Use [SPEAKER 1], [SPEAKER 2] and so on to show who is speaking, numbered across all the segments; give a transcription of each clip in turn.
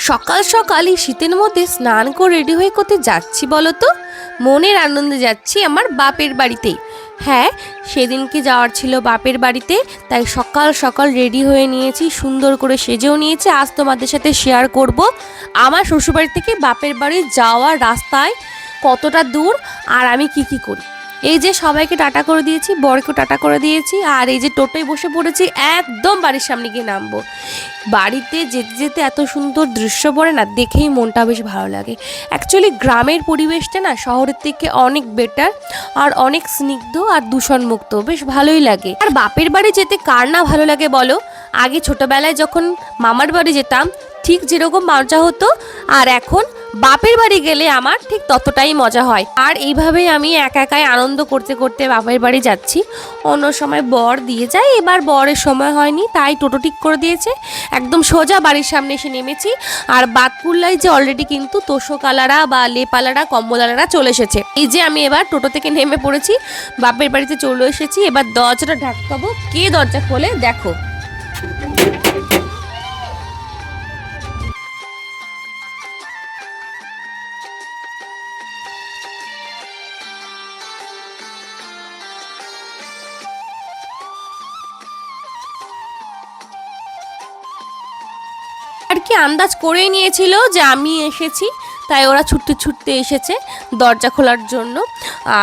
[SPEAKER 1] সকাল সকাল এই শীতের মধ্যে স্নান করে রেডি হয়ে কোথায় যাচ্ছি বলো তো? মনের আনন্দে যাচ্ছি আমার বাপের বাড়িতেই। হ্যাঁ, সেদিনকে যাওয়ার ছিল বাপের বাড়িতে, তাই সকাল সকাল রেডি হয়ে নিয়েছি, সুন্দর করে সেজেও নিয়েছি। আজ তোমাদের সাথে শেয়ার করব আমার শ্বশুরবাড়ি থেকে বাপের বাড়ি যাওয়ার রাস্তায় কতটা দূর আর আমি কি করি। এই যে সবাইকে টাটা করে দিয়েছি, বরকে টাটা করে দিয়েছি, আর এই যে টোটোয় বসে পড়েছি, একদম বাড়ির সামনে গিয়ে নামবো। বাড়িতে যেতে যেতে এত সুন্দর দৃশ্য পড়ে না, দেখেই মনটা বেশ ভালো লাগে। অ্যাকচুয়ালি গ্রামের পরিবেশটা না শহরের থেকে অনেক বেটার, আর অনেক স্নিগ্ধ আর দূষণমুক্ত, বেশ ভালোই লাগে। আর বাপের বাড়ি যেতে কার না ভালো লাগে বলো? আগে ছোটবেলায় যখন মামার বাড়ি যেতাম ঠিক যেরকম মজা হতো, আর এখন বাপের বাড়ি গেলে আমার ঠিক ততটাই মজা হয়। আর এইভাবেই আমি একা একাই আনন্দ করতে করতে বাপের বাড়ি যাচ্ছি। অন্য সময় বর দিয়ে যায়, এবার বরের সময় হয়নি, তাই টোটো ঠিক করে দিয়েছে। একদম সোজা বাড়ির সামনে এসে নেমেছি। আর বাতকুল্লায় যে অলরেডি কিন্তু তোষকালারা বা লেপালারা কম্বলারা চলে এসেছে। এই যে আমি এবার টোটো থেকে নেমে পড়েছি, বাপের বাড়িতে চলে এসেছি। এবার দরজাটা ঢাকাবো, কে দরজা খোলে দেখো। আর কি আন্দাজ করেই নিয়েছিল যে আমি এসেছি, তাই ওরা ছুটতে ছুটতে এসেছে দরজা খোলার জন্য।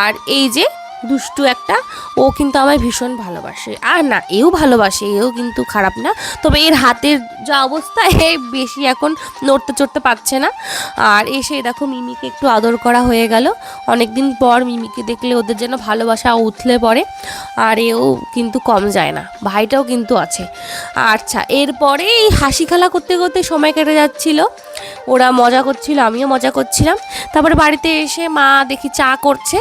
[SPEAKER 1] আর এই যে দুষ্টু একটা, ও কিন্তু আমায় ভীষণ ভালোবাসে। আর না, এও ভালোবাসে, এও কিন্তু খারাপ না, তবে এর হাতের যা অবস্থা, এ বেশি এখন নড়তে চড়তে পারছে না। আর এসে দেখো মিমিকে একটু আদর করা হয়ে গেল। অনেকদিন পর মিমিকে দেখলে ওদের যেন ভালোবাসা উথলে পড়ে। আর এও কিন্তু কম যায় না, ভাইটাও কিন্তু আছে। আচ্ছা, এরপরে এই হাসি খেলা করতে করতে সময় কেটে যাচ্ছিল। ওরা মজা করছিল, আমিও মজা করছিলাম। তারপরে বাড়িতে এসে মা দেখি চা করছে,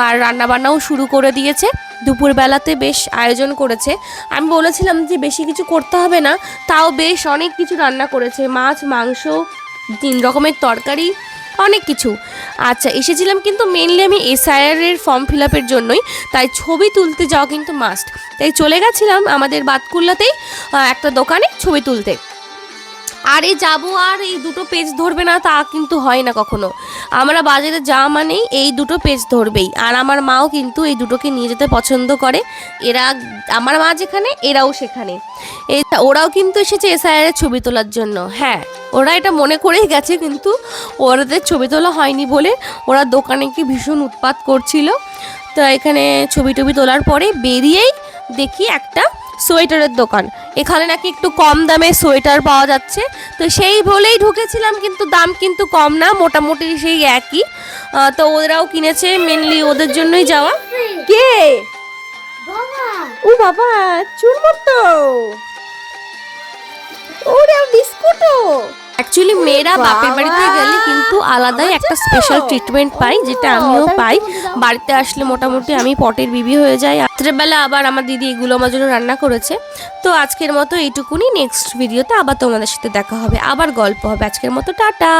[SPEAKER 1] আর রান্নাবান্নাও শুরু করে দিয়েছে। দুপুরবেলাতে বেশ আয়োজন করেছে। আমি বলেছিলাম যে বেশি কিছু করতে হবে না, তাও বেশ অনেক কিছু রান্না করেছে, মাছ, মাংস, 3 রকমের তরকারি, অনেক কিছু। আচ্ছা, এসেছিলাম কিন্তু মেনলি আমি এসআইআর ফর্ম ফিল আপের জন্যই, তাই ছবি তুলতে যাওয়া কিন্তু মাস্ট। তাই চলে গেছিলাম আমাদের বাতকুল্লাতেই একটা দোকানে ছবি তুলতে। আর এই যাবো আর এই দুটো পেজ ধরবে না তা কিন্তু হয় না কখনো। আমরা বাজারে যাওয়া মানেই এই দুটো পেজ ধরবেই। আর আমার মাও কিন্তু এই দুটোকে নিয়ে যেতে পছন্দ করে। এরা, আমার মা যেখানে এরাও সেখানে। ওরাও কিন্তু এসেছে এসআইআর ছবি তোলার জন্য। হ্যাঁ, ওরা এটা মনে করেই গেছে, কিন্তু ওদের ছবি তোলা হয়নি বলে ওরা দোকানে কি ভীষণ উৎপাত করছিল। তো এখানে ছবি টবি তোলার পরে বেরিয়েই দেখি একটা সোয়েটারের দোকান। এখানে নাকি একটু কম দামে সোয়েটার পাওয়া যাচ্ছে, তো সেই বলেই ঢুকেছিলাম। কিন্তু দাম কিন্তু কম না, মোটামুটি সেই একই। তো ওরাও কিনেছে, মেনলি ওদের জন্যই যাওয়া। কে? ও বাবা, চুরমুর তো, ওরে বিস্কুটও। অ্যাকচুয়ালি মেয়েরা বাপের বাড়িতে গেলে কিন্তু আলাদাই একটা স্পেশাল ট্রিটমেন্ট পাই, যেটা আমিও পাই। বাড়িতে আসলে মোটামুটি আমি পটের বিবি হয়ে যাই। রাত্রেবেলা আবার আমার দিদি এগুলো আমার জন্য রান্না করেছে। তো আজকের মতো এইটুকুনি, নেক্সট ভিডিওতে আবার তোমাদের সাথে দেখা হবে, আবার গল্প হবে। আজকের মতো টাটা।